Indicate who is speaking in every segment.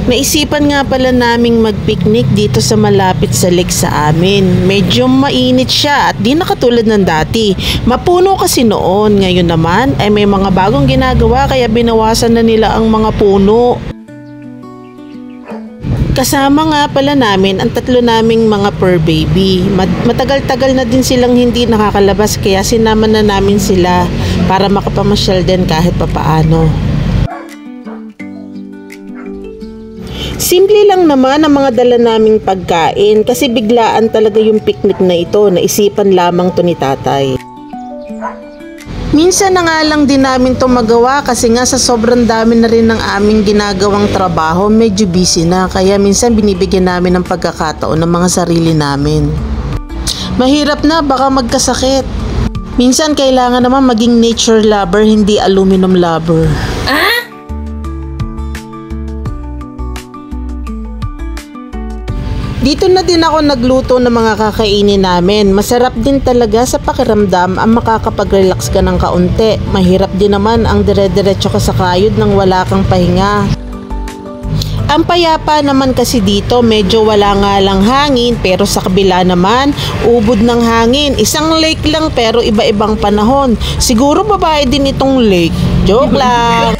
Speaker 1: Naisipan nga pala naming mag-picnic dito sa malapit sa lake sa amin. Medyo mainit siya at di na katulad ng dati. Mapuno kasi noon. Ngayon naman ay may mga bagong ginagawa kaya binawasan na nila ang mga puno. Kasama nga pala namin ang tatlo naming mga fur baby. Matagal-tagal na din silang hindi nakakalabas kaya sinama na namin sila para makapamasyal din kahit papaano. Simple lang naman ang mga dala naming pagkain kasi biglaan talaga yung picnic na ito, naisipan lamang to ni tatay. Minsan na nga lang din namin to magawa kasi nga sa sobrang dami na rin ng aming ginagawang trabaho, medyo busy na kaya minsan binibigyan namin ng pagkakataon ng mga sarili namin. Mahirap na, baka magkasakit. Minsan kailangan naman maging nature lover, hindi aluminum lover. Dito na din ako nagluto ng mga kakainin namin. Masarap din talaga sa pakiramdam ang makakapag-relax ka ng kaunti. Mahirap din naman ang dire-diretso ka sa kayod nang wala kang pahinga. Ang payapa naman kasi dito, medyo wala nga lang hangin pero sa kabila naman, ubod ng hangin. Isang lake lang pero iba-ibang panahon. Siguro babae din itong lake. Joke lang!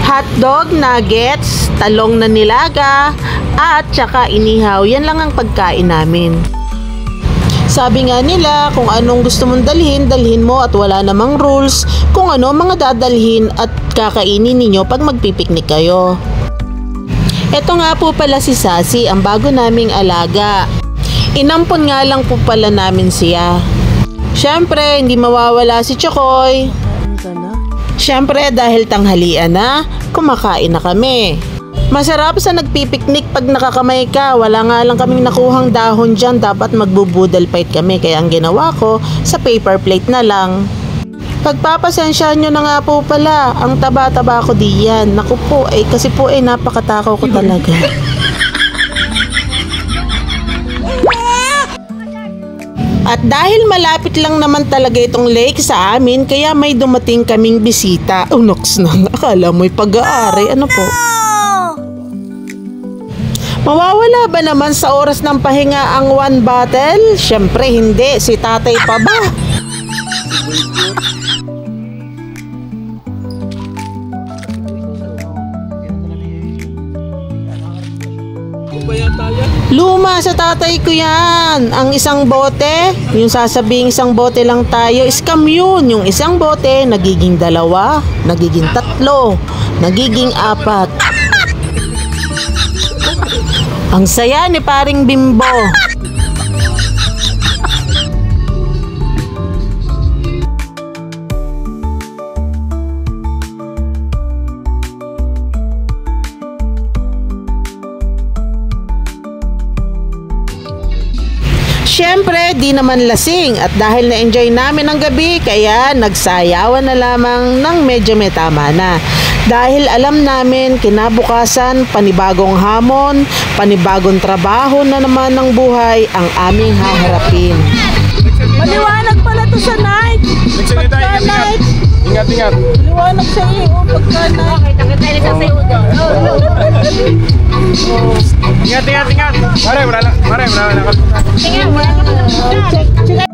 Speaker 1: Hotdog, nuggets, talong na nilaga, at saka inihaw. Yan lang ang pagkain namin. Sabi nga nila, kung anong gusto mong dalhin, dalhin mo at wala namang rules kung ano mga dadalhin at kakainin ninyo pag magpipiknik kayo. Ito nga po pala si Sassy, ang bago naming alaga. Inampon nga lang po pala namin siya. Siyempre, hindi mawawala si Chokoy. Siyempre, dahil tanghalian na, kumakain na kami. Masarap sa nagpipiknik pag nakakamay ka. Wala nga lang kaming nakuhang dahon dyan. Dapat magbubudal fight kami. Kaya ang ginawa ko, sa paper plate na lang. Pagpapasensyahan nyo na nga po pala. Ang taba-taba ko diyan. Naku po, kasi po napakatakaw ko talaga. At dahil malapit lang naman talaga itong lake sa amin, kaya may dumating kaming bisita. Unoks na nga, akala mo'y pag-aari. Ano po? Mawawala ba naman sa oras ng pahinga ang one bottle? Siyempre hindi, si tatay pa ba? Luma sa tatay ko yan. Ang isang bote, yung sasabing isang bote lang tayo, scam yun. Yung isang bote, nagiging 2, nagiging 3, nagiging 4. Ang saya ni paring Bimbo. Siyempre, di naman lasing at dahil na-enjoy namin ang gabi, kaya nagsayawan na lamang ng medyo may tama na. Dahil alam namin, kinabukasan, panibagong hamon, panibagong trabaho na naman ng buhay ang aming haharapin. Maliwanag pala to sa night! Pagka night!
Speaker 2: Ingat!
Speaker 1: Maliwanag sa iyo, pagka night!
Speaker 2: Ingat! Mare, wala na.
Speaker 3: Tingnan, wala na.
Speaker 1: Check.